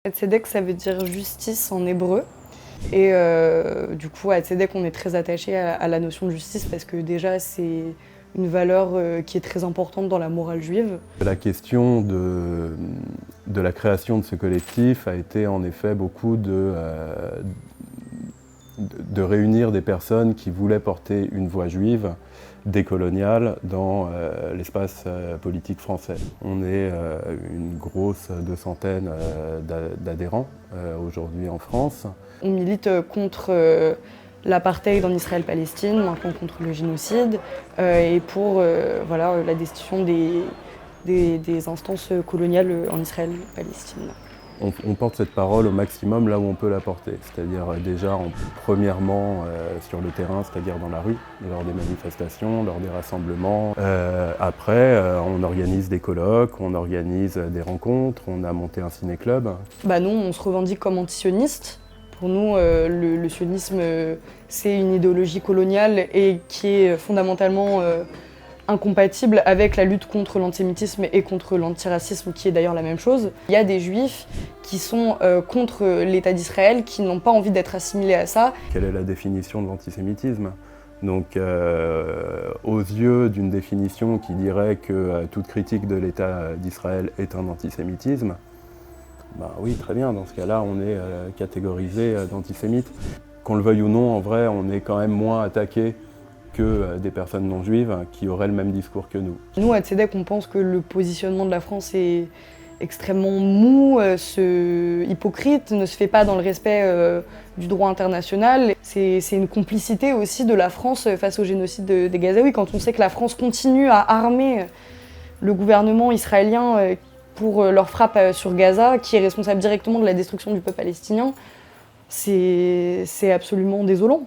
Tzedek, ça veut dire justice en hébreu. Et du coup, à Tzedek, on est très attaché à la notion de justice parce que déjà, c'est une valeur qui est très importante dans la morale juive. La question de la création de ce collectif a été en effet beaucoup de réunir des personnes qui voulaient porter une voix juive décoloniale dans l'espace politique français. On est une grosse 200aine d'adhérents aujourd'hui en France. On milite contre l'apartheid en Israël-Palestine, maintenant contre le génocide, et pour la destitution des instances coloniales en Israël-Palestine. On porte cette parole au maximum là où on peut la porter, c'est-à-dire déjà premièrement sur le terrain, c'est-à-dire dans la rue, lors des manifestations, lors des rassemblements. Après, on organise des colloques, on organise des rencontres, on a monté un ciné-club. Nous, on se revendique comme antisionistes. Pour nous, le sionisme, c'est une idéologie coloniale et qui est fondamentalement incompatible avec la lutte contre l'antisémitisme et contre l'antiracisme, qui est d'ailleurs la même chose. Il y a des juifs qui sont contre l'État d'Israël, qui n'ont pas envie d'être assimilés à ça. Quelle est la définition de l'antisémitisme ? Donc, aux yeux d'une définition qui dirait que toute critique de l'État d'Israël est un antisémitisme, oui, très bien, dans ce cas-là, on est catégorisé d'antisémite. Qu'on le veuille ou non, en vrai, on est quand même moins attaqué que des personnes non juives qui auraient le même discours que nous. Nous, à Tzedek, on pense que le positionnement de la France est extrêmement mou, hypocrite, ne se fait pas dans le respect du droit international. C'est une complicité aussi de la France face au génocide des Gazaouis. Quand on sait que la France continue à armer le gouvernement israélien pour leur frappe sur Gaza, qui est responsable directement de la destruction du peuple palestinien, c'est absolument désolant.